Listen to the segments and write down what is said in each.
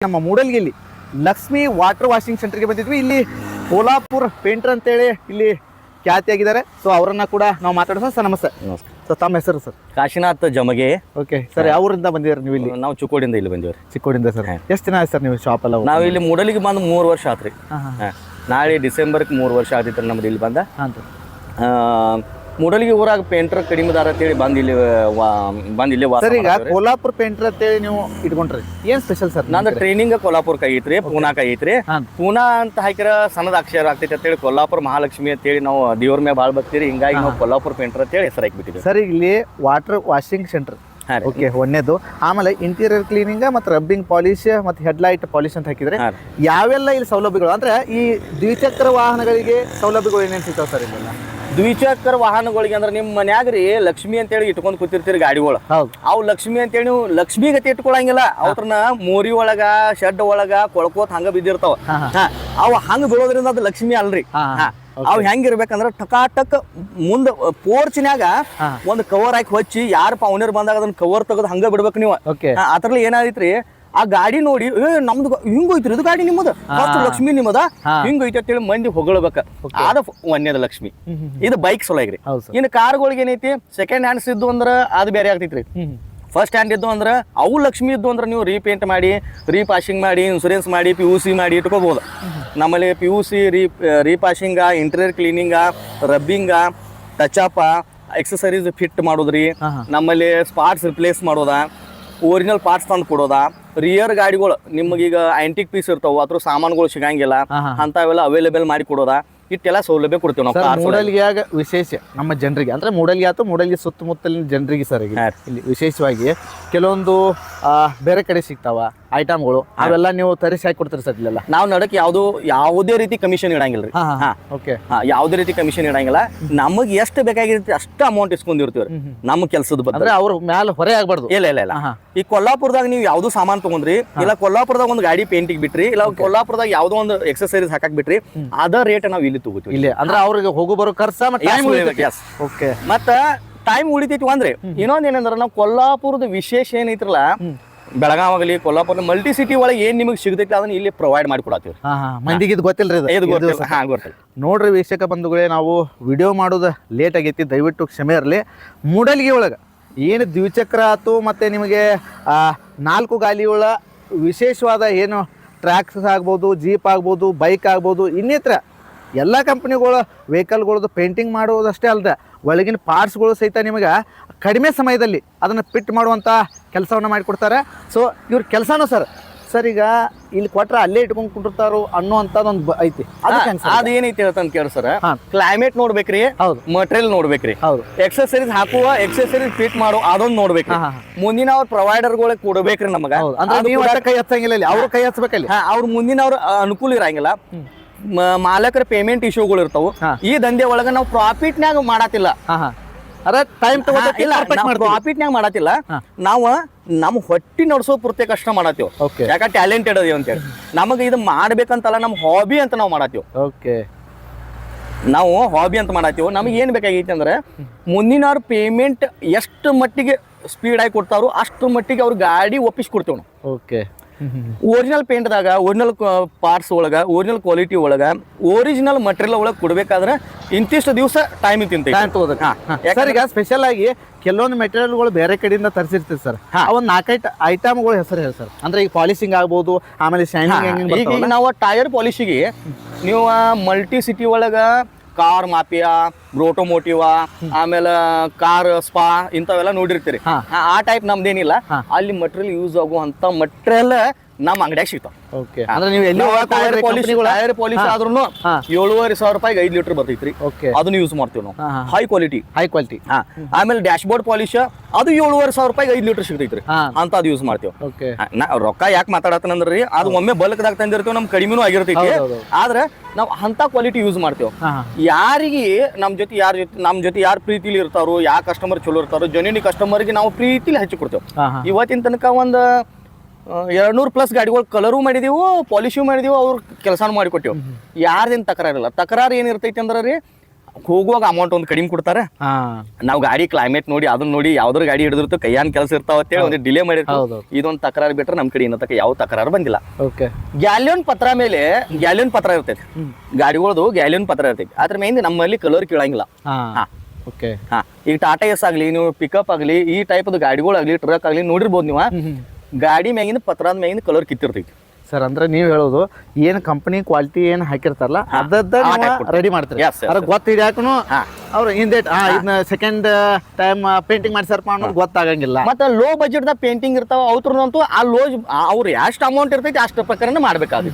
ನಮ್ಮ ಮೂಡಲ್ಗಿಲ್ಲಿ Lakshmi water washing ಸೆಂಟರ್ಗೆ ಬಂದಿದ್ವಿ. ಇಲ್ಲಿ ಕೋಲಾಪುರ್ ಪೇಂಟರ್ ಅಂತೇಳಿ ಇಲ್ಲಿ ಖ್ಯಾತಿಯಾಗಿದ್ದಾರೆ. ಸೊ ಅವರನ್ನ ಕೂಡ ನಾವು ಮಾತಾಡೋಣ. ಸರ್ ನಮಸ್ತೆ. ಸೊ ತಮ್ಮ ಹೆಸರು ಸರ್? ಕಾಶಿನಾಥ್ ಜಮಗೆ. ಓಕೆ ಸರ್, ಯಾವ ಊರಿಂದ ಬಂದಿದ್ದೀರಿ ನೀವು? ಇಲ್ಲಿ ನಾವು ಚಿಕ್ಕೋಡಿಯಿಂದ ಇಲ್ಲಿ ಬಂದಿವ್ರಿ. ಚಿಕ್ಕೋಡಿಂದ ಸರ್. ಎಷ್ಟು ದಿನ ಆಯ್ತು ಸರ್ ನೀವು ಶಾಪ್ ಎಲ್ಲ? ನಾವು ಇಲ್ಲಿ ಮೂಡಲಿಗೆ ಬಂದು 3 ವರ್ಷ ಆತ್ರಿ. ನಾಳೆ ಡಿಸೆಂಬರ್ಗೆ 3 ವರ್ಷ ಆಗ್ತಿತ್ತು ನಮ್ದು ಇಲ್ಲಿ ಬಂದ. ಮೂಡಲಿಗೆ ಊರಾಗ ಪೇಂಟರ್ ಕಡಿಮೆ ದಾರ ಅಂತೇಳಿ ಬಂದು ಇಲ್ಲಿ ಸರ್. ಈಗ ಕೋಲಾಪುರ್ ಪೇಂಟರ್ ಅಂತೇಳಿ ನೀವು ಇಟ್ಕೊಂಡ್ರಿ, ಏನ್ ಸ್ಪೆಷಲ್ ಸರ್? ನಂದು ಟ್ರೈನಿಂಗ್ ಕೋಲಾಪುರ್ಗೆ ಆಗೈತ್ರಿ, ಪೂನಾಕ ಐತ್ರಿ. ಪೂನಾ ಅಂತ ಹಾಕಿರ ಸಣ್ಣದ ಅಕ್ಷರ ಆಗ್ತೈತಿ ಅಂತೇಳಿ ಕೋಲಾಪುರ ಮಹಾಲಕ್ಷ್ಮಿ ಅಂತೇಳಿ ನಾವು ದೇವ್ರ ಮೇಲೆ ಭಾಳ ಬರ್ತೀರಿ. ಹಿಂಗಾಗಿ ನಾವು ಕೋಲಾಪುರ್ ಪೇಂಟರ್ ಅಂತೇಳಿ ಹೆಸರು ಹಾಕಿಬಿಟ್ಟಿದ್ವಿ ಸರ್. ಇಲ್ಲಿ ವಾಟರ್ ವಾಷಿಂಗ್ ಸೆಂಟರ್ ಓಕೆ ಒಂದೇದು. ಆಮೇಲೆ ಇಂಟೀರಿಯರ್ ಕ್ಲೀನಿಂಗ್ ಮತ್ತು ರಬ್ಬಿಂಗ್ ಪಾಲಿಶ್ ಮತ್ತು ಹೆಡ್ಲೈಟ್ ಪಾಲಿಶ್ ಅಂತ ಹಾಕಿದ್ರೆ ಯಾವೆಲ್ಲ ಇಲ್ಲಿ ಸೌಲಭ್ಯಗಳು ಅಂದ್ರೆ ಈ ದ್ವಿಚಕ್ರ ವಾಹನಗಳಿಗೆ ಸೌಲಭ್ಯಗಳು ಏನೇನು ಸಿಗ್ತಾವೆ ಸರ್ ಇಲ್ಲೆಲ್ಲ? ದ್ವಿಚಕ್ರ ವಾಹನಗಳಿಗೆ ಅಂದ್ರೆ ನಿಮ್ಮ ಮನ್ಯಾಗ ರೀ ಲಕ್ಷ್ಮಿ ಅಂತೇಳಿ ಇಟ್ಕೊಂಡು ಕೂತಿರ್ತೀರಿ ಗಾಡಿಗಳು. ಅವು ಲಕ್ಷ್ಮಿ ಅಂತೇಳಿ ನೀವು ಲಕ್ಷ್ಮಿ ಗತಿ ಇಟ್ಕೊಳಂಗಿಲ್ಲ. ಅವ್ರನ್ನ ಮೋರಿ ಒಳಗ ಶೆಡ್ ಒಳಗ ಕೊಳ್ಕೋತ ಹಂಗ ಬಿದ್ದಿರ್ತಾವ. ಅವು ಹಂಗ ಬೀಳೋದ್ರಿಂದ ಅದು ಲಕ್ಷ್ಮಿ ಅಲ್ರಿ. ಅವ್ ಹೆಂಗಿರ್ಬೇಕಂದ್ರ ಟಕಾಟಕ್ ಮುಂದ ಪೋರ್ಚ್ನ್ಯಾಗ ಒಂದ್ ಕವರ್ ಹಾಕಿ ಹಚ್ಚಿ ಯಾರು ಪೌನರ್ ಬಂದಾಗ ಅದನ್ನ ಕವರ್ ತೆಗೆದು ಹಂಗ ಬಿಡ್ಬೇಕು ನೀವು. ಅದ್ರಲ್ಲಿ ಏನಾದಿತ್ರಿ, ಆ ಗಾಡಿ ನೋಡಿ ನಮ್ದು ಹಿಂಗೋಯ್ತ್ರಿ, ಇದು ಗಾಡಿ ನಿಮ್ಮದ, ಲಕ್ಷ್ಮಿ ನಿಮ್ಮದ, ಹಿಂಗೋಯ್ತು ಅಂತೇಳಿ ಮಂದಿ ಹೊಗಳ್ಬೇಕ. ಅದ ಒಂದೇದ ಲಕ್ಷ್ಮಿ. ಇದು ಬೈಕ್ ಸೊಲಾಗ್ರಿ. ಇನ್ನು ಕಾರ್ಗಳಿಗೆ ಏನೈತಿ, ಸೆಕೆಂಡ್ ಹ್ಯಾಂಡ್ಸ್ ಇದ್ದು ಅಂದ್ರ ಅದು ಬೇರೆ ಆಗ್ತೈತ್ರಿ. ಫಸ್ಟ್ ಹ್ಯಾಂಡ್ ಇದ್ದು ಅಂದ್ರೆ ಅವು ಲಕ್ಷ್ಮಿ ಇದ್ದು ಅಂದ್ರೆ ನೀವು ರೀಪೇಂಟ್ ಮಾಡಿ, ರೀಪಾಶಿಂಗ್ ಮಾಡಿ, ಇನ್ಸೂರೆನ್ಸ್ ಮಾಡಿ, PUC ಮಾಡಿ ಇಟ್ಕೋಬಹುದು. ನಮ್ಮಲ್ಲಿ PUC, ರೀಪಾಶಿಂಗ, interior cleaning, rubbing, touch up, accessories fit ಮಾಡೋದ್ರಿ. ನಮ್ಮಲ್ಲಿ ಪಾರ್ಟ್ಸ್ ರಿಪ್ಲೇಸ್ ಮಾಡೋದ, ಒರಿಜಿನಲ್ ಪಾರ್ಟ್ಸ್ ತಂದು ಕೊಡೋದ. ರಿಯರ್ ಗಾಡಿಗಳು ನಿಮಗೀಗ ಆಂಟಿಕ್ ಪೀಸ್ ಇರ್ತಾವ, ಅದ್ರ ಸಾಮಾನುಗಳು ಸಿಗಂಗಿಲ್ಲ ಅಂತವೆಲ್ಲ ಅವೈಲೇಬಲ್ ಮಾಡಿ ಕೊಡೋದ. ಇಟ್ಟೆಲ್ಲ ಸೌಲಭ್ಯ ಕೊಡ್ತೀವಿ ನಾವು. ಮೂಡಲ್ಗಿಯಾಗ ವಿಶೇಷ ನಮ್ಮ ಜನರಿಗೆ ಅಂದ್ರೆ ಮೂಡಲ್ಗಿ ಆಯ್ತು, ಮೂಡಲ್ಗಿ ಸುತ್ತಮುತ್ತಲಿನ ಜನರಿಗೆ ಸರ್ ಇಲ್ಲಿ ವಿಶೇಷವಾಗಿ ಕೆಲವೊಂದು ಬೇರೆ ಕಡೆ ಸಿಗ್ತಾವ ಐಟಮ್ಗಳು, ಅವೆಲ್ಲ ನೀವು ತರಿಸಿ ಹಾಕಿ ಕೊಡ್ತೀರಿ ಸರ್ ಇಲ್ಲೆಲ್ಲ? ನಾವು ನಡಕ್ ಯಾವುದೇ ರೀತಿ ಕಮಿಷನ್ ಇಡಂಗಿಲ್ಲ ರೀ. ಓಕೆ, ಯಾವುದೇ ರೀತಿ ಕಮಿಷನ್ ಇಡಂಗಿಲ್ಲ. ನಮಗೆ ಎಷ್ಟು ಬೇಕಾಗಿರುತ್ತೆ ಅಷ್ಟು ಅಮೌಂಟ್ ಇಸ್ಕೊಂಡಿರ್ತೀವಿ ನಮ್ಮ ಕೆಲಸದ ಬಗ್ಗೆ. ಅಂದ್ರೆ ಅವ್ರ ಮ್ಯಾಲ ಹೊರೆ ಆಗ್ಬಾರ್ದು. ಇಲ್ಲ. ಈ ಕೊಲ್ಲಾಪುರದಾಗ ನೀವು ಯಾವ್ದು ಸಾಮಾನು ತಗೊಂಡ್ರಿ, ಇಲ್ಲ ಕೊಲ್ಲಾಪುರದಾಗ ಒಂದು ಗಾಡಿ ಪೇಂಟಿಂಗ್ ಬಿಟ್ರಿ, ಇಲ್ಲ ಕೊಲ್ಲಾಪುರದಾಗ ಯಾವ್ದೋ ಒಂದು ಎಕ್ಸಸರೀಸ್ ಹಾಕಕ್ ಬಿಟ್ರಿ, ಅದ ರೇಟ್ ನಾವು ಇಲ್ಲಿ ತಗೋತೀವಿ. ಇಲ್ಲಿ ಅಂದ್ರೆ ಅವ್ರಿಗೆ ಹೋಗು ಬರೋ ಖರ್ಚು ಮತ್ತ ಟೈಮ್ ಉಳಿತೈತಿ. ಅಂದ್ರೆ ಇನ್ನೊಂದ್ ಏನಂದ್ರ ನಾವು ಕೊಲ್ಲಾಪುರದ ವಿಶೇಷ ಏನೈತ್ರಲ್ಲ, ಬೆಳಗಾವಾಗಲಿ ಕೊಲ್ಲಾಪುರ ಮಲ್ಟಿ ಸಿಟಿ ಒಳಗೆ ಏನ್ ನಿಮಗೆ ಸಿಗತೈತಿ ಅದನ್ನ ಇಲ್ಲಿ ಪ್ರೊವೈಡ್ ಮಾಡಿ ಕೊಡತ್ತೀವಿ. ಮಂದಿಗೆ ಇದು ಗೊತ್ತಿಲ್ರಿ. ನೋಡ್ರಿ ವೀಕ್ಷಕ ಬಂಧುಗಳೇ, ನಾವು ವಿಡಿಯೋ ಮಾಡೋದು ಲೇಟ್ ಆಗೈತಿ, ದಯವಿಟ್ಟು ಕ್ಷಮೆ ಇರಲಿ. ಮೂಡಲ್ಗಿ ಒಳಗೆ ಏನು ದ್ವಿಚಕ್ರ ಆಯ್ತು ಮತ್ತು ನಿಮಗೆ 4 ಗಾಲಿಗಳ ವಿಶೇಷವಾದ ಏನು ಟ್ರ್ಯಾಕ್ಸ್ ಆಗ್ಬೋದು, ಜೀಪ್ ಆಗ್ಬೋದು, ಬೈಕ್ ಆಗ್ಬೋದು, ಇನ್ನಿತರ ಎಲ್ಲ ಕಂಪ್ನಿಗಳ ವೆಹಿಕಲ್ಗಳದ್ದು ಪೇಂಟಿಂಗ್ ಮಾಡೋದಷ್ಟೇ ಅಲ್ಲದೆ ಒಳಗಿನ ಪಾರ್ಟ್ಸ್ಗಳು ಸಹಿತ ನಿಮಗೆ ಕಡಿಮೆ ಸಮಯದಲ್ಲಿ ಅದನ್ನು ಫಿಟ್ ಮಾಡುವಂಥ ಕೆಲಸವನ್ನು ಮಾಡಿಕೊಡ್ತಾರೆ. ಸೊ ಇವ್ರ ಕೆಲಸನೂ ಸರ್ ಈಗ ಇಲ್ಲಿ ಕೊಟ್ರೆ ಅಲ್ಲೇ ಇಟ್ಕೊಂಡು ಕುಂಡಿರ್ತಾರೋ ಅನ್ನೋಂಥದ್ದೊಂದು ಐತಿ. ಅದೇನೈತಿ ಅಂತ ಕೇಳಿ ಸರ್, ಕ್ಲೈಮೇಟ್ ನೋಡ್ಬೇಕ್ರಿ, ಮಟೀರಿಯಲ್ ನೋಡ್ಬೇಕ್ರಿ, ಎಕ್ಸಸರೀಸ್ ಹಾಕುವ ಎಕ್ಸಸರೀಸ್ ಫಿಟ್ ಮಾಡೋ ಅದೊಂದು ನೋಡ್ಬೇಕ್ರಿ. ಮುಂದಿನ ಅವ್ರ ಪ್ರೊವೈಡರ್ಗಳಿಗೆ ಕೊಡ್ಬೇಕ್ರಿ ನಮಗ. ಕೈ ಹಚ್ಚಂಗಿಲ್ಲ, ಅವ್ರು ಕೈ ಹಚ್ಬೇಕಲ್ಲಿ. ಅವ್ರ ಮುಂದಿನ ಅವ್ರ ಅನುಕೂಲ ಇರಂಗಿಲ್ಲ. ಮಾಲಕರ ಪೇಮೆಂಟ್ ಇಶ್ಯೂಗಳು ಇರ್ತಾವ. ಈ ದಂಧೆ ಒಳಗ ನಾವು ಪ್ರಾಫಿಟ್ನ್ಯಾಗ ಮಾಡತ್ತಿಲ್ಲ, ಪ್ರಾಫಿಟ್ನ್ಯಾಗ ಮಾಡತ್ತಿಲ್ಲ. ನಾವು ನಮ್ಮ ಹೊಟ್ಟಿ ನಡ್ಸೋ ಪೂರ್ತಿ ಕಷ್ಟ ಮಾಡತ್ತೀವಿ. ಯಾಕ ಟ್ಯಾಲೆಂಟೆಡ್ ಅದೇವ್ ಅಂತೇಳಿ ನಮಗೆ ಇದು ಮಾಡ್ಬೇಕಂತಲ್ಲ, ನಮ್ಮ ಹಾಬಿ ಅಂತ ನಾವು ಮಾಡತ್ತೀವಿ. ನಾವು ಹಾಬಿ ಅಂತ ಮಾಡತ್ತೀವಿ. ನಮಗೆ ಏನ್ ಬೇಕಾಗೈತಿ ಅಂದ್ರೆ ಮುಂದಿನವ್ರ ಪೇಮೆಂಟ್ ಎಷ್ಟು ಮಟ್ಟಿಗೆ ಸ್ಪೀಡ್ ಆಗಿ ಕೊಡ್ತಾರೋ ಅಷ್ಟು ಮಟ್ಟಿಗೆ ಅವ್ರ ಗಾಡಿ ಒಪ್ಪಿಸ್ಕೊಡ್ತೇವೆ ನಾವು. ಒರಿಜಿನಲ್ ಪೇಂಟ್ದಾಗ, ಒರಿಜಿನಲ್ ಪಾರ್ಟ್ಸ್ ಒಳಗ, ಒರಿಜಿನಲ್ ಕ್ವಾಲಿಟಿ ಒಳಗ, ಒರಿಜಿನಲ್ ಮಟೀರಿಯಲ್ ಒಳಗೆ ಕೊಡ್ಬೇಕಾದ್ರೆ ಇಂತಿಷ್ಟು ದಿವಸ ಟೈಮ್ ಸರ್. ಈಗ ಸ್ಪೆಷಲ್ ಆಗಿ ಕೆಲವೊಂದು ಮೆಟೀರಿಯಲ್ಗಳು ಬೇರೆ ಕಡೆಯಿಂದ ತರಿಸಿರ್ತೀವಿ ಸರ್. ಒಂದು 4-5 ಐಟಮ್ಗಳು ಹೆಸರು ಹೇಳಿ ಸರ್. ಅಂದ್ರೆ ಈಗ ಪಾಲಿಶಿಂಗ್ ಆಗ್ಬೋದು, ಆಮೇಲೆ ಶೈನಿಂಗ್. ಈಗ ನಾವು ಟೈರ್ ಪಾಲಿಶಿಗೆ ನೀವು ಮಲ್ಟಿ ಸಿಟಿ ಒಳಗ ಕಾರ್ ಮಾಫಿಯಾ, ಬ್ರೋಟೋಮೋಟಿವ್, ಆಮೇಲೆ ಕಾರ್ ಸ್ಪಾ ಇಂಥವೆಲ್ಲ ನೋಡಿರ್ತೀರಿ. ಆ ಟೈಪ್ ನಮ್ದೇನಿಲ್ಲ. ಅಲ್ಲಿ ಮಟೀರಿಯಲ್ ಯೂಸ್ ಆಗುವಂತ ಮಟೀರಿಯಲ್ ನಮ್ಮ ಅಂಗಡಿಯಾಗ ಸಿಗ್ತಾವ. ಟೈರ್ ಪಾಲಿಶ್ ಆದ್ರೂ 7,500 ರೂಪಾಯಿಗೆ 5 ಲೀಟರ್ ಬರ್ತೈತ್ರಿ. ಅದನ್ನ ಯೂಸ್ ಮಾಡ್ತೀವಿ ನಾವು. High quality. ಆಮೇಲೆ ಡ್ಯಾಶ್ ಬೋರ್ಡ್ ಪಾಲಿಶ್ ಅದು 7,500 ರೂಪಾಯಿಗೆ 5 ಲೀಟರ್ ಸಿಗ್ತೈತ್ರಿ. ಅಂತ ಅದು ಯೂಸ್ ಮಾಡ್ತೀವಿ. ರೊಕ್ಕ ಯಾಕೆ ಮಾತಾಡತ್ತಂದ್ರಿ, ಅದು ಒಮ್ಮೆ ಬಲ್ಕ್ದಾಗ ತಂದಿರ್ತೀವಿ, ನಮ್ ಕಡಿಮೆನೂ ಆಗಿರ್ತೈತಿ. ಆದ್ರೆ ನಾವು ಅಂತ ಕ್ವಾಲಿಟಿ ಯೂಸ್ ಮಾಡ್ತೇವೆ. ಯಾರಿಗೆ ನಮ್ ಜೊತೆ ಯಾರು ಪ್ರೀತಿಲಿ ಇರ್ತಾರೋ, ಯಾವ ಕಸ್ಟಮರ್ ಚಲೋ ಇರ್ತಾರೋ, ಜೆನ್ಯೂನ್ ಕಸ್ಟಮರ್ಗೆ ನಾವು ಪ್ರೀತಿಲಿ ಹಚ್ಚಿ ಕೊಡ್ತೇವೆ. ಇವತ್ತಿನ ತನಕ ಒಂದು 200+ ಗಾಡಿಗಳು ಕಲರು ಮಾಡಿದೀವು, ಪಾಲಿಶು ಮಾಡಿದೀವು, ಅವ್ರ ಕೆಲಸನೂ ಮಾಡಿಕೊಟ್ಟೇವು. ಯಾರ್ದೇನು ತಕರಾರಿಲ್ಲ. ತಕರಾರು ಏನಿರ್ತೈತಿ ಅಂದ್ರೆ ರೀ, ಹೋಗುವಾಗ ಅಮೌಂಟ್ ಒಂದು ಕಡಿಮೆ ಕೊಡ್ತಾರೆ. ನಾವು ಗಾಡಿ ಕ್ಲೈಮೇಟ್ ನೋಡಿ ಅದನ್ನ ನೋಡಿ ಯಾವ್ದಾರು ಗಾಡಿ ಹಿಡಿದಿರ್ತು ಕೈಯಾನ್ ಕೆಲಸ ಇರ್ತಾವ ಅಂತೇಳಿ ಒಂದು ಡಿಲೇ ಮಾಡಿರ್ತೀವಿ. ಇದೊಂದು ತಕರಾರು ಬಿಟ್ರೆ ನಮ್ಮ ಕಡೆ ಇನ್ನತಕ್ಕ ಯಾವ ತಕರಾರು ಬಂದಿಲ್ಲ. ಗ್ಯಾಲಿಯನ್ ಪತ್ರ ಮೇಲೆ ಗ್ಯಾಲಿಯನ್ ಪತ್ರ ಇರ್ತೈತಿ, ಗಾಡಿಗಳದು ಗ್ಯಾಲಿಯನ್ ಪತ್ರ ಇರ್ತೈತಿ. ಅದ್ರ ಮೇಲೆ ನಮ್ಮಲ್ಲಿ ಕಲರ್ ಕೀಳಂಗಿಲ್ಲ. ಈಗ ಟಾಟಾ ಎಸ್ ಆಗ್ಲಿ, ನೀವು ಪಿಕಪ್ ಆಗ್ಲಿ, ಈ ಟೈಪ್ ಗಾಡಿಗಳಾಗ್ಲಿ, ಟ್ರಕ್ ಆಗ್ಲಿ ನೋಡಿರ್ಬೋದು ನೀವು, ಗಾಡಿ ಮ್ಯಾಗಿನ ಪತ್ರದ ಮ್ಯಾಗಿನ ಕಲರ್ ಕಿತ್ತಿರ್ತೈತಿ ಸರ್. ಅಂದ್ರೆ ನೀವ್ ಹೇಳೋದು ಏನ್ ಕಂಪನಿ ಕ್ವಾಲಿಟಿ ಏನ್ ಹಾಕಿರ್ತಾರಲ್ಲ ಅದನ್ನ ರೆಡಿ ಮಾಡ್ತಾರೆ. ಅದ್ರ ಗೊತ್ತಿದ್ಯಾಕನು ಅವ್ರು ಹಿಂದೇಟ್ ಇದನ್ನ ಸೆಕೆಂಡ್ ಟೈಮ್ ಪೇಂಟಿಂಗ್ ಮಾಡ್ಸಾರಪ್ಪ ಅನ್ನೋದು ಗೊತ್ತಾಗಂಗಿಲ್ಲ. ಮತ್ತೆ ಲೋ ಬಜೆಟ್ ದಾಗ ಪೇಂಟಿಂಗ್ ಇರ್ತಾವ ಅವ್ರದಂತೂ ಆ ಲೋ ಅವ್ರು ಎಷ್ಟು ಅಮೌಂಟ್ ಇರ್ತೈತಿ ಅಷ್ಟು ಪ್ರಕಾರ ಮಾಡ್ಬೇಕಾದ್ರೆ.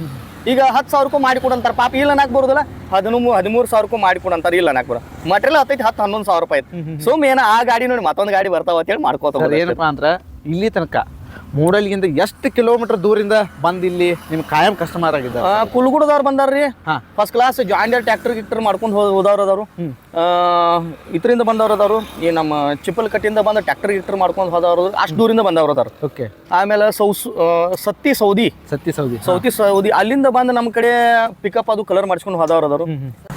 ಈಗ 10,000 ಮಾಡಿ ಕೊಡಂತಾರ, ಪಾಪ ಇಲ್ಲ ನಾಕ್ ಬರೋದಿಲ್ಲ 13,000 ಮಾಡಿ ಕೊಡಂತಾರ, ಇಲ್ಲ ನಾಕ್ ಬರೋ ಮಟೀರಿಯಲ್ ಹತ್ತೈತಿ 10,000-11,000 ರೂಪಾಯಿ. ಸುಮ್ ಏನ ಆ ಗಾಡಿ ನೋಡಿ ಮತ್ತೊಂದು ಗಾಡಿ ಬರ್ತಾವ ಅಂತ ಹೇಳಿ ಮಾಡ್ಕೋತ. ಏನಪ್ಪಾ ಅಂದ್ರ ಇಲ್ಲಿ ತನಕ ಮೂಡಲ್ಗಿಂದ ಎಷ್ಟು ಕಿಲೋಮೀಟರ್ ದೂರಿಂದ ಬಂದ್ ಇಲ್ಲಿ ನಿಮ್ ಕಾಯಂ ಕಸ್ಟಮರ್ ಆಗಿದ್ದಾರೆ? ಕುಲ್ಗುಡದವ್ರು ಬಂದಾರ್ರಿ, ಫಸ್ಟ್ ಕ್ಲಾಸ್ ಜಾಯಿಂಡರ್ ಟ್ರ್ಯಾಕ್ಟರ್ ಮಾಡ್ಕೊಂಡು ಹೋದವ್ರು ಅದಾರು. ಇದರಿಂದ ಬಂದವ್ರು ಅದಾರು, ಈ ನಮ್ಮ ಚಿಪ್ಪಲ್ ಕಟ್ಟಿಂದ ಬಂದ ಟ್ರ್ಯಾಕ್ಟರ್ ಮಾಡ್ಕೊಂಡು ಹೋದವ್ರು, ಅಷ್ಟು ದೂರಿಂದ ಬಂದವ್ರು ಅದಾರು. ಆಮೇಲೆ ಸೌತಿ ಸೌದಿ ಅಲ್ಲಿಂದ ಬಂದು ನಮ್ಮ ಕಡೆ ಪಿಕಪ್ ಅದು ಕಲರ್ ಮಾಡಿಸ್ಕೊಂಡು ಹೋದವ್ರು ಅದಾರು.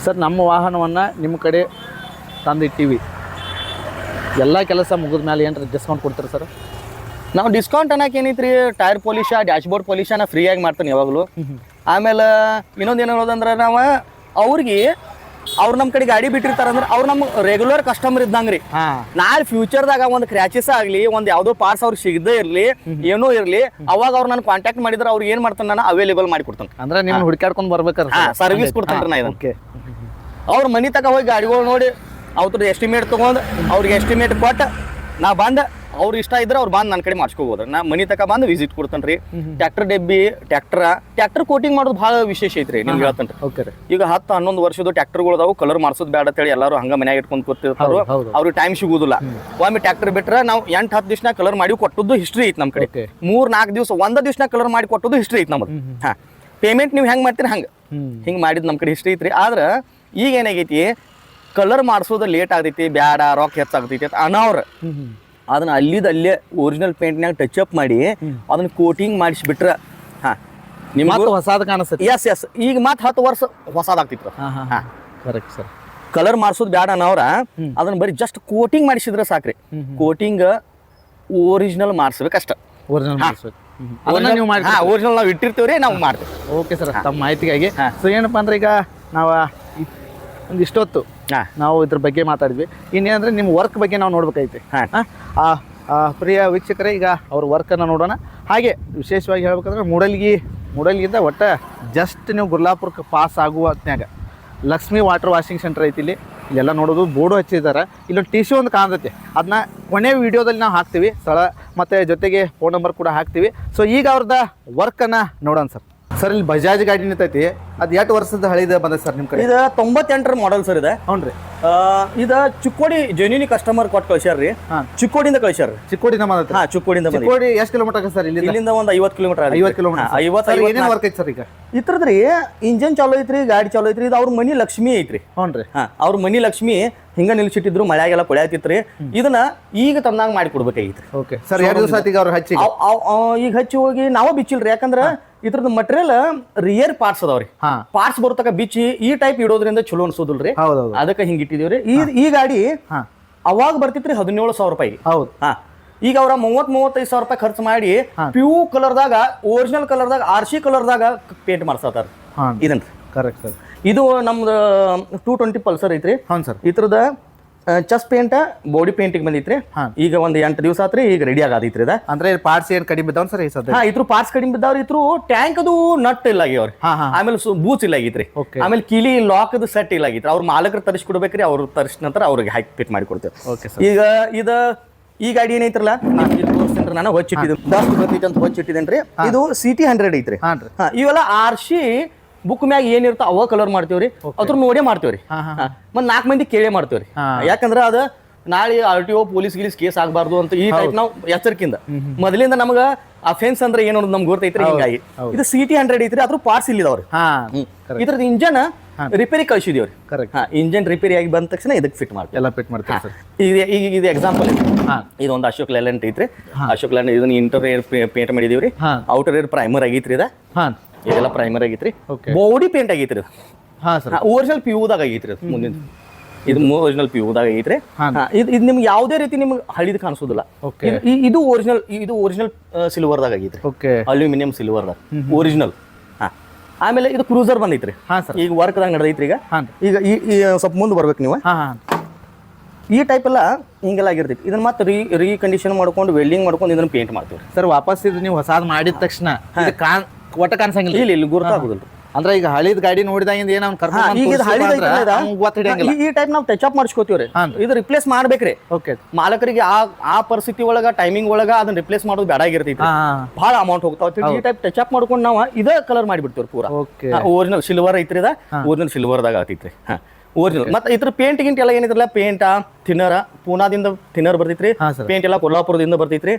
ಸರ್, ನಮ್ಮ ವಾಹನವನ್ನ ನಿಮ್ಮ ಕಡೆ ತಂದಿಟ್ಟಿವಿ, ಎಲ್ಲ ಕೆಲಸ ಮುಗಿದ ಮೇಲೆ ಏನಾರ ಡಿಸ್ಕೌಂಟ್ ಕೊಡ್ತೀರಾ ಸರ್? ನಾವು ಡಿಸ್ಕೌಂಟ್ ಅನ್ನಕ್ಕೆ ಏನೈತ್ರಿ, ಟೈರ್ ಪಾಲಿಶ, ಡ್ಯಾಶ್ ಬೋರ್ಡ್ ಪಾಲಿಶ ನಾ ಫ್ರೀ ಆಗಿ ಮಾಡ್ತಾನೆ ಯಾವಾಗಲೂ. ಆಮೇಲೆ ಇನ್ನೊಂದು ಏನು ಹೇಳೋದಂದ್ರೆ, ನಾವು ಅವ್ರಿಗೆ ಅವ್ರು ನಮ್ಮ ಕಡೆ ಗಾಡಿ ಬಿಟ್ಟಿರ್ತಾರಂದ್ರೆ ಅವ್ರು ನಮ್ಮ ರೆಗ್ಯುಲರ್ ಕಸ್ಟಮರ್ ಇದ್ದಂಗ್ರಿ. ನಾಳೆ ಫ್ಯೂಚರ್ದಾಗ ಒಂದು ಕ್ರ್ಯಾಚಸ್ ಆಗಲಿ, ಒಂದು ಯಾವುದೋ ಪಾರ್ಟ್ಸ್ ಅವ್ರಿಗೆ ಸಿಗದೇ ಇರಲಿ, ಏನೋ ಇರಲಿ, ಅವಾಗ ಅವ್ರು ನಾನು ಕಾಂಟ್ಯಾಕ್ಟ್ ಮಾಡಿದ್ರೆ ಅವ್ರಿಗೆ ಏನು ಮಾಡ್ತಾನೆ, ನಾನು ಅವೈಲೇಬಲ್ ಮಾಡಿ ಕೊಡ್ತಾನೆ. ಅಂದ್ರೆ ನೀವು ಹುಡುಕಾಡ್ಕೊಂಡು ಬರ್ಬೇಕಾರೆ ಸರ್ವಿಸ್ ಕೊಡ್ತಾನೆ ನಾ ಇದಕ್ಕೆ. ಅವ್ರ ಮನೆ ತಕ ಹೋಗಿ ಗಾಡಿಗಳು ನೋಡಿ ಅವ್ರದ್ದು ಎಸ್ಟಿಮೇಟ್ ತೊಗೊಂಡು ಅವ್ರಿಗೆ ಎಸ್ಟಿಮೇಟ್ ಕೊಟ್ಟು ನಾ ಬಂದು ಅವ್ರು ಇಷ್ಟ ಇದ್ರೆ ಅವ್ರು ಬಂದು ನನ್ನ ಕಡೆ ಮಾಡಿಸ್ಕೋಬೋದು. ನಾ ಮನೆ ತಕ ಬಂದು ವಿಸಿಟ್ ಕೊಡ್ತಾನೆ ರೀ. ಟ್ರ್ಯಾಕ್ಟರ್ ಡೆಬ್ಬಿ, ಟ್ರ್ಯಾಕ್ಟರ್ ಕೋಟಿಂಗ್ ಮಾಡೋದು ಭಾಳ ವಿಶೇಷ ಐತ್ರಿ, ನಿಮ್ಗೆ ಹೇಳ್ತಾನೆ. ಈಗ 10-11 ವರ್ಷದ ಟ್ರ್ಯಾಕ್ಟರ್ಗಳದಾವು, ಕಲರ್ ಮಾಡ್ಸೋದು ಬೇಡ ಅಂತೇಳಿ ಎಲ್ಲರೂ ಹಂಗ ಮನ್ಯಾಗ ಇಟ್ಕೊಂಡು ಕೂತಿರ್ತಾರೋ, ಅವ್ರಿಗೆ ಟೈಮ್ ಸಿಗುದಿಲ್ಲ. ಒಮ್ಮೆ ಟ್ರ್ಯಾಕ್ಟರ್ ಬಿಟ್ರೆ ನಾವು 8-10 ದಿವಸ ಕಲರ್ ಮಾಡಿ ಕೊಟ್ಟದ್ದು ಹಿಸ್ಟ್ರಿ ಐತಿ ನಮ್ಮ ಕಡೆ. 3-4 ದಿವಸ 1 ದಿವಸ ಕಲರ್ ಮಾಡಿ ಕೊಟ್ಟದ್ದು ಹಿಸ್ಟ್ರಿ ಐತಿ ನಮ್ಮದು. ಪೇಮೆಂಟ್ ನೀವು ಹೆಂಗೆ ಮಾಡ್ತೀರಿ ಹಿಂಗೆ ಮಾಡಿದ್ ನಮ್ಮ ಕಡೆ ಹಿಸ್ಟ್ರಿ ಐತ್ರಿ. ಆದ್ರೆ ಈಗ ಏನಾಗೈತಿ, ಕಲರ್ ಮಾಡಿಸೋದು ಲೇಟ್ ಆಗತೈತಿ, ಬ್ಯಾಡ ರೊಕ್ಕ ಹೆಚ್ಚಾಗ್ತೈತಿ ಅಂತ ಅನ್ನೋರು ಅದನ್ನ ಅಲ್ಲೇ ಒರಿಜಿನಲ್ ಪೇಂಟ್ನಾಗ ಟಚ್ ಅಪ್ ಮಾಡಿ ಅದನ್ನ ಕೋಟಿಂಗ್ ಮಾಡಿಸ್ಬಿಟ್ರೆ ನಿಮ್ಗೆ ಹೊಸಾದ ಕಾಣಿಸ್ತೈತಿ. ಎಸ್ ಈಗ ಮತ್ತೆ 10 ವರ್ಷ ಹೊಸಾದಾಗ್ತಿತ್ತು. Correct sir. ಕಲರ್ ಮಾಡಿಸೋದು ಬ್ಯಾಡ ಅನ್ನೋರ ಅದನ್ನ ಬರೀ ಜಸ್ಟ್ ಕೋಟಿಂಗ್ ಮಾಡಿಸಿದ್ರೆ ಸಾಕ್ರಿ. Coating original ಮಾಡಿಸ್ಬೇಕಷ್ಟ. ಒರಿಜಿನಲ್ ನಾವು ಇಟ್ಟಿರ್ತೀವ್ರಿ, ನಾವು ಮಾಡ್ತೀವಿ. ಓಕೆ ಸರ್, ತಮ್ಮ ಮಾಹಿತಿಗಾಗಿ. ಸೊ ಏನಪ್ಪಾ ಅಂದ್ರೆ ಈಗ ನಾವು ಒಂದು ಇಷ್ಟೊತ್ತು ನಾವು ಇದ್ರ ಬಗ್ಗೆ ಮಾತಾಡಿದ್ವಿ. ಇನ್ನೇನಂದ್ರೆ ನಿಮ್ಮ ವರ್ಕ್ ಬಗ್ಗೆ ನಾವು ನೋಡ್ಬೇಕೈತಿ. ಪ್ರಿಯ ವೀಕ್ಷಕರೇ, ಈಗ ಅವ್ರ ವರ್ಕನ್ನು ನೋಡೋಣ. ಹಾಗೆ ವಿಶೇಷವಾಗಿ ಹೇಳ್ಬೇಕಂದ್ರೆ ಮೂಡಲ್ಗಿಂದ ಒಟ್ಟು ಜಸ್ಟ್ ನೀವು ಗುರ್ಲಾಪುರಕ್ಕೆ ಪಾಸ್ ಆಗುವ ಹೊತ್ನ್ಯಾಗ ಲಕ್ಷ್ಮೀ ವಾಟರ್ ವಾಷಿಂಗ್ ಸೆಂಟರ್ ಐತಿ. ಇಲ್ಲೆಲ್ಲ ನೋಡೋದು ಬೋರ್ಡು ಹಚ್ಚಿದ್ದಾರೆ. ಇಲ್ಲೊಂದು ಟಿಶ್ಯೂ ಒಂದು ಕಾಣ್ತೈತಿ, ಅದನ್ನ ಕೊನೆ ವಿಡಿಯೋದಲ್ಲಿ ನಾವು ಹಾಕ್ತೀವಿ, ಸ್ಥಳ ಮತ್ತು ಜೊತೆಗೆ ಫೋನ್ ನಂಬರ್ ಕೂಡ ಹಾಕ್ತೀವಿ. ಸೊ ಈಗ ಅವ್ರದ್ದು ವರ್ಕನ್ನು ನೋಡೋಣ ಸರ್. ಸರ್, ಇಲ್ಲಿ ಬಜಾಜ್ ಗಾಡಿ ನಿಂತೈತಿ, ಅದು ಎಷ್ಟು ವರ್ಷದ ಹಳಿದ ಬಂದ ಸರ್ ನಿಮ್ಮ ಕಡೆ? ಇದು 98ರ ಮಾಡೆಲ್ ಸರ್ ಇದೆ. ಹ್ಞೂ ರೀ. ಇದು ಚಿಕ್ಕೋಡಿ ಜೆನ್ಯೂನಿ ಕಸ್ಟಮರ್ ಕೊಟ್ಟು ಕಳ್ಸ್ಯಾರ್ರಿ. ಚಿಕ್ಕೋಡಿಯಿಂದ ಕಳ್ಸ್ಯಾರ. ಚಿಕ್ಕೋಡಿಯಿಂದ ಬಂದ? ಚಿಕ್ಕೋಡಿಯಿಂದ. ಚಿಕ್ಕೋಡಿ ಎಷ್ಟು ಕಿಲೋಮೀಟರ್ ಸರ್? ಇಲ್ಲಿಂದ ಒಂದು 50 ಕಿಲೋಮೀಟರ್. 50 ಕಿಲೋಮೀಟರ್. ಏನೇನು ವರ್ಕ್ ಐತಿ ಸರ್ ಈಗ? ಇತ್ರದ್ರಿ ಇಂಜನ್ ಚಾಲೋ ಐತ್ರಿ, ಗಾಡಿ ಚಾಲೋ ಐತ್ರಿ. ಇದು ಅವ್ರ ಮನಿ ಲಕ್ಷ್ಮಿ ಐತ್ರಿ. ಹ್ಞೂ ರೀ. ಅವ್ರ ಮನಿ ಲಕ್ಷ್ಮಿ ಹಿಂಗ ನಿಲ್ಸಿಟ್ಟಿದ್ರು, ಮಳೆಯಾಗೆಲ್ಲ ಕೊಳೆಯತ್ತಿತ್ರಿ. ಇದನ್ನ ಈಗ ತಂದಾಗ ಮಾಡಿ ಕೊಡ್ಬೇಕಾಗಿತ್ರಿ. ಓಕೆ ಸರ್, 2 ದಿವಸ ಆಯ್ತು ಅವ್ರು ಹಚ್ಚಿ. ಈಗ ಹಚ್ಚಿ ಹೋಗಿ ನಾವೇ ಬಿಚ್ಚಿಲ್ರಿ, ಯಾಕಂದ್ರೆ ಇದ್ರದ್ದು ಮಟೀರಿಯಲ್ ರಿಯರ್ ಪಾರ್ಟ್ಸ್ ಅದಾವ್ರಿ. ಪಾರ್ಟ್ಸ್ ಬರ್ತಕ ಬಿಚ್ಚಿ ಈ ಟೈಪ್ ಇಡೋದ್ರಿಂದ ಚಲೋ ಅನ್ಸೋದಿಲ್ರಿ, ಅದಕ್ಕೆ ಹಿಂಗ್ ಇಟ್ಟಿದೀವ್ರಿ. ಈ ಗಾಡಿ ಅವಾಗ ಬರ್ತಿತ್ರಿ 17,000 ರೂಪಾಯಿ. ಹೌದು. ಈಗ ಅವ್ರ 30-35 ರೂಪಾಯಿ ಖರ್ಚು ಮಾಡಿ ಪ್ಯೂ ಕಲರ್ದಾಗ, ಒರಿಜಿನಲ್ ಕಲರ್ದಾಗ, RC ಕಲರ್ದಾಗ ಪೇಂಟ್ ಮಾಡ್ಸತ್ತಾರ ಇದನ್ರಿ. Correct sir. ಇದು ನಮ್ದು 220 ಪಲ್ಸರ್ ಐತ್ರಿ. ಹೌದು ಸರ್. ಇದ್ರದ ಚೆಸ್ಟ್ ಪೇಂಟ್, ಬಾಡಿ ಪೇಂಟಿಂಗ್ ಬಂದಿತ್ರಿ. ಈಗ ಒಂದು 8 ದಿವಸ ಆತ್ರಿ, ಈಗ ರೆಡಿ ಆಗೈತ್ರಿ. ಅಂದ್ರೆ ಪಾರ್ಟ್ಸ್ ಏನ್ ಕಡಿಮೆ ಬಿದ್ದಾವ ಸರ್? ಇದ್ರ ಪಾರ್ಟ್ಸ್ ಕಡಿಮೆ ಬಿದ್ದಾವ್ರಿ. ಇದ್ರ ಟ್ಯಾಂಕ್ ಅದು ನಟ್ ಇಲ್ಲ ಆಗ್ಯಾವ್ರಿ. ಆಮೇಲೆ ಬೂಚ್ ಇಲ್ಲ ಆಗೈತ್ರಿ. ಆಮೇಲೆ ಕಿಲಿ ಲಾಕ್ ಅದು ಸೆಟ್ ಇಲ್ಲ ಆಗೈತ್ರಿ. ಅವ್ರ ಮಾಲಕರು ತರಿಸಿ ಕೊಡ್ಬೇಕ್ರಿ, ಅವ್ರು ತರಿಸಿದ ನಂತರ ಅವ್ರಿಗೆ ಹಾಕಿ ಫಿಟ್ ಮಾಡಿ ಕೊಡ್ತೇವೆ. ಈಗ ಈ ಗಾಡಿ ಏನೈತ್ರಲ್ಲ, ತೋರಿಸ್ತೇನ್ರಿ, ನಾನು ಹೊಚ್ಚಿಟ್ಟಿದ್ದು ದಸ್ಟ್ ಬರ್ತೈತಿ ಅಂತ ಹೊಚ್ಚಿಟ್ಟಿದ್ದೇನ್ರಿ. ಇದು CT 100 ಐತ್ರಿ. ಇವೆಲ್ಲ RC ಬುಕ್ ಮ್ಯಾಗ ಏನಿರ್ತ ಅವ ಕಲರ್ ಮಾಡ್ತೇವ್ರಿ, ಅದ್ರ ನೋಡೇ ಮಾಡ್ತೇವ್ರಿ. ಮತ್ 4 ಮಂದಿ ಕೇಳೇ ಮಾಡ್ತೇವ್ರಿ. ಯಾಕಂದ್ರ ಅದ ನಾಳೆ RTO ಪೊಲೀಸ್ ಗಿಲೀಸ್ ಕೇಸ್ ಆಗ್ಬಾರ್ದು ಅಂತ ಈ ಟೈಪ್ ನಾವು ಎಚ್ಚರಿಕೆಯಿಂದ ಮೊದಲಿಂದ ನಮಗ ಅಫೆನ್ಸ್ ಅಂದ್ರೆ ಏನು ನಮ್ಗೆ ಗೊತ್ತೈತ್ರಿ. ಹಿಂಗಾಗಿ ಇದು CT 100 ಐತ್ರಿ, ಅದ್ರ ಪಾರ್ಟ್ಸ್ ಇಲ್ಲಿದಾವ್ರಿ. ಇದ್ರದ್ದು ಇಂಜನ್ ರಿಪೇರಿ ಕಳ್ಸಿದೇವ್ರಿ. ಇಂಜನ್ ರಿಪೇರಿ ಆಗಿ ಬಂದ ತಕ್ಷಣ ಇದಕ್ಕೆ ಫಿಟ್ ಮಾಡ್ತೀವಿ, ಎಲ್ಲ ಫಿಟ್ ಮಾಡ್ತೀವಿ. ಈಗ ಇದು ಎಕ್ಸಾಂಪಲ್ ಇದೊಂದು ಅಶೋಕ್ ಲೇಲ್ಯಾಂಡ್ ಐತ್ರಿ. ಅಶೋಕ್ ಲೇಲ್ಯಾಂಡ್ ಇದನ್ನ ಇಂಟೀರಿಯರ್ ಪೇಂಟ್ ಮಾಡಿದೀವ್ರಿ. ಔಟರ್ ಏರ್ ಪ್ರೈಮರ್ ಆಗೈತ್ರಿ. ಇದೆಲ್ಲ ಪ್ರೈಮರ್ ಆಗೈತ್ರಿ. ಬಾಡಿ ಪೇಂಟ್ ಆಗೈತ್ರಿ. ಒರಿಜಿನಲ್ ಪ್ಯೂದಾಗ ಆಗೈತ್ರಿ ಮುಂದಿನ. ಇದು ಒರಿಜಿನಲ್ ಪ್ಯೂದಾಗ ಐತ್ರಿ ಇದು ನಿಮ್ಗೆ ಯಾವುದೇ ರೀತಿ ನಿಮ್ಗೆ ಹಳಿದ್ ಕಾಣಿಸೋದಿಲ್ಲ. ಓಕೆ, ಇದು ಒರಿಜಿನಲ್ ಸಿಲ್ವರ್ದಾಗ ಆಗೈತ್ರಿ. ಓಕೆ, ಅಲ್ಯೂಮಿನಿಯಂ ಸಿಲ್ವರ್ದಾಗ ಒರಿಜಿನಲ್. ಆಮೇಲೆ ಇದು ಕ್ರೂಸರ್ ಬಂದೈತ್ರಿ. ಈಗ ವರ್ಕ್ದಾಗ ನಡೆದೈತ್ರಿ. ಈಗ ಈ ಸ್ವಲ್ಪ ಮುಂದೆ ಬರ್ಬೇಕು ನೀವು. ಈ ಟೈಪ್ ಎಲ್ಲ ಹಿಂಗೆಲ್ಲ ಆಗಿರ್ತೈತಿ. ಇದನ್ನ ಮತ್ತೆ ರೀಕಂಡೀಷನ್ ಮಾಡ್ಕೊಂಡು ವೆಲ್ಡಿಂಗ್ ಮಾಡ್ಕೊಂಡು ಇದನ್ನ ಪೇಂಟ್ ಮಾಡ್ತೀವಿ ಸರ್. ವಾಪಸ್ ಇದು ನೀವು ಹೊಸಾದ್ ಮಾಡಿದ ತಕ್ಷಣ ಒಟ್ಟ ಕಾಣಿಸಂಗಿಲ್ಲ. ಇಲ್ಲಿ ಗುರುತಾಗುದಿಲ್ಲ. ಅಂದ್ರೆ ಈಗ ಹಳಿದ ಗಾಡಿ ನೋಡಿದಾಗಿಂದ ಏನ್ ಈ ಟೈಪ್ ನಾವು ಟಚ್ ಅಪ್ ಮಾಡಿಸ್ಕೋತೀವ್ರಿ. ಇದು ರಿಪ್ಲೇಸ್ ಮಾಡ್ಬೇಕ್ರಿ. ಓಕೆ, ಮಾಲಕರಿಗೆ ಆ ಪರಿಸ್ಥಿತಿ ಒಳಗ ಟೈಮಿಂಗ್ ಒಳಗ ಅದನ್ನ ರಿಪ್ಲೇಸ್ ಮಾಡೋದು ಬೇಡ ಆಗಿರ್ತೈತಿ. ಬಹಳ ಅಮೌಂಟ್ ಹೋಗ್ತಾವ. ಈ ಟೈಪ್ ಟಚ್ ಅಪ್ ಮಾಡ್ಕೊಂಡು ನಾವು ಇದೇ ಕಲರ್ ಮಾಡಿಬಿಡ್ತೀವಿ ಪೂರಾ. ಒರಿಜಿನಲ್ ಸಿಲ್ವರ್ ಐತ್ರಿ. ಒರಿಜಿನಲ್ ಸಿಲ್ವರ್ದಾಗ ಆಗ್ತೈತ್ರಿ. ಒರಿಜಿನಲ್. ಮತ್ತೆ ಇದ್ರ ಪೇಂಟ್ ಗಿಂಟ್ ಎಲ್ಲ ಏನಿದ್ರಲ್ಲ, ಪೇಂಟ್ ಥಿನ್ನರ್ ಪೂನಾದಿಂದ ಥಿನ್ನರ್ ಬರ್ತೈತ್ರಿ. ಪೇಂಟ್ ಎಲ್ಲ ಕೊಲ್ಲಾಪುರದಿಂದ ಬರ್ತೈತ್ರಿ.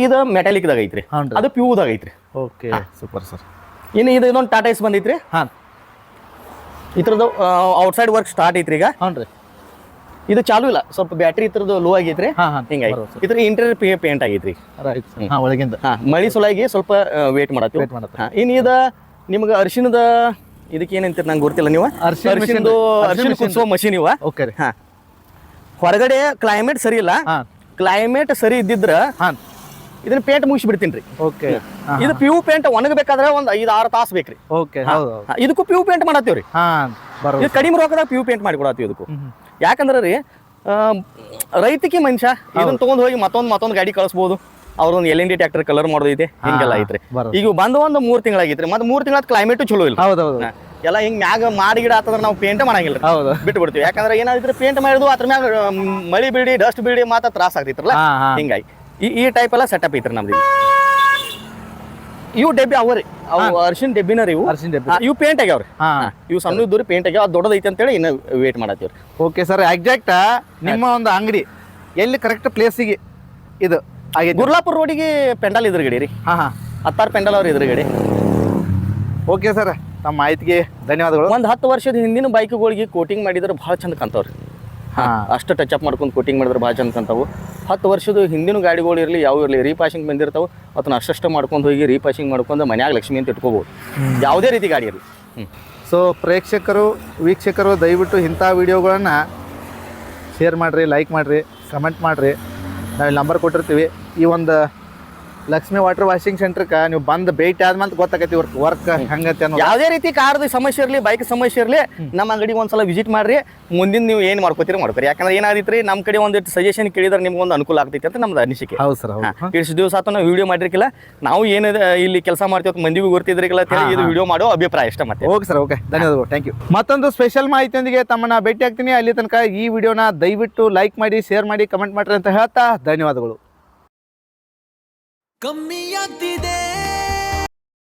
ಇದು ಮೆಟಾಲಿಕ್ ದಾಗ ಐತ್ರಿ. ಅದು ಪ್ಯೂದಾಗ ಐತ್ರಿ. Okay, super sir. ಇನ್ನು ಇದೊಂದು ಟಾಟಾ ಎಸ್ ಬಂದೈತ್ರಿ. ಇದ್ರದ್ದು ಔಟ್ಸೈಡ್ ವರ್ಕ್ ಸ್ಟಾರ್ಟ್ ಐತ್ರಿ. ಈಗ ಇದು ಚಾಲು ಇಲ್ಲ, ಸ್ವಲ್ಪ ಬ್ಯಾಟ್ರಿ ಇದ್ರದ್ದು ಲೋ ಆಗೈತ್ರಿ. ಹಿಂಗಾಗಿ ಇದ್ರ ಇಂಟೀರಿಯರ್ ಪೇಂಟ್ ಆಗೈತ್ರಿ ಒಳಗಿಂದ. ಮಳಿ ಸೊಲಾಗಿ ಸ್ವಲ್ಪ ವೇಟ್ ಮಾಡತ್ತೀವಿ. ಇನ್ನು ಇದು ನಿಮ್ಗೆ ಅರಿಶಿಣದ ಇದಕ್ಕೆ ಏನಂತೀರಿ ನಂಗೆ ಗೊತ್ತಿಲ್ಲ. ನೀವು ಅರಿಶಿಣ ಕುದಿಸೋ ಮಷೀನ್ ಇವ. ಓಕೆ, ಹೊರಗಡೆ ಕ್ಲೈಮೇಟ್ ಸರಿ ಇಲ್ಲ. ಕ್ಲೈಮೇಟ್ ಸರಿ ಇದ್ದಿದ್ರ ಇದನ್ನ ಪೇಂಟ್ ಮುಗಿಸಿ ಬಿಡ್ತೀನಿ ರೀ. ಓಕೆ, ಇದು ಪ್ಯೂ ಪೇಂಟ್ ಒಣಗಬೇಕಾದ್ರೆ ಒಂದು 5-6 ತಾಸು ಬೇಕ್ರಿ. ಓಕೆ, ಇದಕ್ಕೂ ಪ್ಯೂ ಪೇಂಟ್ ಮಾಡತ್ತೀವ್ರಿ. ಇದು ಕಡಿಮೆ ರೊಕ್ಕದಾಗ ಪ್ಯೂ ಪೇಂಟ್ ಮಾಡಿ ಕೊಡತ್ತೀವಿ ಇದಕ್ಕೂ. ಯಾಕಂದ್ರೆ ರೀ ರೈತಕ್ಕೆ ಮನುಷ್ಯ ಇದನ್ನ ತಗೊಂಡ್ ಹೋಗಿ ಮತ್ತೊಂದು ಗಾಡಿ ಕಳಿಸ್ಬೋದು. ಅವ್ರೊಂದು LND ಟ್ರ್ಯಾಕ್ಟರ್ ಕಲರ್ ಮಾಡೋದೈತೆ. ಹಿಂಗೆಲ್ಲ ಐತ್ರಿ. ಈಗ ಬಂದು 3 ತಿಂಗಳಾಗೈತ್ರಿ. ಮತ್ತೆ 3 ತಿಂಗಳ ಕ್ಲೈಮೇಟು ಚಲೋ ಇಲ್ಲ. ಎಲ್ಲ ಹಿಂಗ್ ಮ್ಯಾಗ ಮಾಡಿ ಗಿಡ ಆತಂದ್ರೆ ನಾವು ಪೇಂಟ್ ಮಾಡಂಗಿಲ್ಲ, ಬಿಟ್ಟು ಬಿಡ್ತೀವಿ. ಯಾಕಂದ್ರೆ ಏನಾದ್ರೆ ಪೇಂಟ್ ಮಾಡಿದ್ರು ಅದ್ರ ಮ್ಯಾಗ ಮಳಿ ಬೀಳಿ ಡಸ್ಟ್ ಬೀಳಿ ಮಾತ್ರ ತ್ರಾಸ ಆಗ್ತೈತ್ರಲ್ಲ. ಹಿಂಗಾಗಿ ಈ ಟೈಪ್ ಎಲ್ಲ ಸೆಟಪ್ ಐತ್ರಿ ನಮ್ದು. ಇವು ಡಬ್ಬಿ ಅವರಿ, ಅವು ಅರ್ಶಿನ್ ಡಬ್ಬಿನ ರೀ. ಇವು ಪೇಂಟ್ ಆಗ್ಯಾವ್ರಿ. ಇವು ಸಣ್ಣ ಇದ್ದವ್ರಿ ಪೇಂಟ್ ಆಗ್ಯಾವ. ಅದು ದೊಡ್ಡದೈತೆ ಅಂತೇಳಿ ಇನ್ನು ವೇಟ್ ಮಾಡತ್ತೀವ್ರಿ. ಓಕೆ ಸರ್, ಎಕ್ಸಾಕ್ಟ್ ನಿಮ್ಮ ಒಂದು ಅಂಗಡಿ ಎಲ್ಲಿ ಕರೆಕ್ಟ್ ಪ್ಲೇಸಿಗೆ ಇದು ಗುರ್ಲಾಪುರ ರೋಡಿಗೆ ಪೆಂಡಲ್ ಎದುರುಗಡೆ ರೀ. 16 ಪೆಂಡಲ್ ಅವ್ರ ಎದುರುಗಡೆ. ಓಕೆ ಸರ್, ನಮ್ಮ ಮಾಹಿತಿಗೆ ಧನ್ಯವಾದಗಳು. ಒಂದು 10 ವರ್ಷದ ಹಿಂದಿನ ಬೈಕ್ಗಳಿಗೆ ಕೋಟಿಂಗ್ ಮಾಡಿದ್ರೆ ಭಾಳ ಚಂದ ಕಾಣ್ತಾವ್ರಿ. ಅಷ್ಟು ಟಚ್ ಅಪ್ ಮಾಡ್ಕೊಂಡು ಕೋಟಿಂಗ್ ಮಾಡಿದ್ರೆ ಭಾಳ ಚಂದ ಕಾಣ್ತಾವು. 10 ವರ್ಷದ ಹಿಂದಿನ ಗಾಡಿಗಳು ಇರಲಿ ಯಾವ ಇರಲಿ ರೀಪಾಸಿಂಗ್ ಬಂದಿರ್ತಾವೆ. ಅದನ್ನ ಅಷ್ಟು ಮಾಡ್ಕೊಂಡು ಹೋಗಿ ರೀಪಾಸಿಂಗ್ ಮಾಡ್ಕೊಂಡು ಮನ್ಯಾಗ ಲಕ್ಷ್ಮಿ ಅಂತ ಇಟ್ಕೋಬೋದು, ಯಾವುದೇ ರೀತಿ ಗಾಡಿ ಇರಲಿ. ಸೊ ಪ್ರೇಕ್ಷಕರು ವೀಕ್ಷಕರು ದಯವಿಟ್ಟು ಇಂಥ ವಿಡಿಯೋಗಳನ್ನು ಶೇರ್ ಮಾಡಿರಿ, ಲೈಕ್ ಮಾಡಿರಿ, ಕಮೆಂಟ್ ಮಾಡಿರಿ. ನಾವು ನಂಬರ್ ಕೊಟ್ಟಿರ್ತೀವಿ. ಈ ಒಂದು ಲಕ್ಷ್ಮಿ ವಾಟರ್ ವಾಷಿಂಗ್ ಸೆಂಟ್ರಕ್ಕೆ ನೀವು ಬಂದು ಭೇಟಿ ಆದ್ಮೇಲೆ ಗೊತ್ತಾಗೈತಿ ವರ್ಕ್ ಹೆಂಗೈತಿ ಅನ್ನೋ. ಯಾವುದೇ ರೀತಿ ಕಾರ್ದು ಸಮಸ್ಯೆ ಇರಲಿ, ಬೈಕ್ ಸಮಸ್ಯೆ ಇರಲಿ, ನಮ್ಮ ಅಂಗಡಿಗೆ ಒಂದ್ಸಲ ವಿಸಿಟ್ ಮಾಡ್ರಿ. ಮುಂದಿನ ನೀವು ಏನು ಮಾಡ್ಕೋತೀರಿ ಮಾಡ್ಕೊರಿ. ಯಾಕಂದ್ರೆ ಏನಾದಿತ್ರಿ, ನಮ್ಮ ಕಡೆ ಒಂದಿಟ್ಟು ಸಜೆಷನ್ ಕೇಳಿದ್ರೆ ನಿಮ್ಗೆ ಒಂದು ಅನುಕೂಲ ಆಗ್ತೈತಿ ಅಂತ ನಮ್ದು ಅನಿಸಿಕೆ. ಹೌದು ಸರ್. ಇಷ್ಟು ದಿವಸ ಆತ ನಾವು ವಿಡಿಯೋ ಮಾಡಿರ್ಕಿಲ್ಲ. ನಾವು ಏನಿದೆ ಇಲ್ಲಿ ಕೆಲಸ ಮಾಡ್ತೀವಿ ಮಂದಿಗೂ ಗೊತ್ತಿದ್ರಿಲ್ಲ, ಇದು ವಿಡಿಯೋ ಮಾಡೋ ಅಭಿಪ್ರಾಯ ಇಷ್ಟ. ಮತ್ತೆ ಓಕೆ ಸರ್, ಓಕೆ, ಧನ್ಯವಾದಗಳು, ಥ್ಯಾಂಕ್ ಯು. ಮತ್ತೊಂದು ಸ್ಪೆಷಲ್ ಮಾಹಿತಿಯೊಂದಿಗೆ ತಮ್ಮನ್ನ ಭೇಟಿ ಆಗ್ತೀನಿ. ಅಲ್ಲಿ ತನಕ ಈ ವಿಡಿಯೋನ ದಯವಿಟ್ಟು ಲೈಕ್ ಮಾಡಿ, ಶೇರ್ ಮಾಡಿ, ಕಮೆಂಟ್ ಮಾಡಿರಿ ಅಂತ ಹೇಳ್ತಾ ಧನ್ಯವಾದಗಳು. ಕಮ್ಮಿಯಾಗ್ತಿದೆ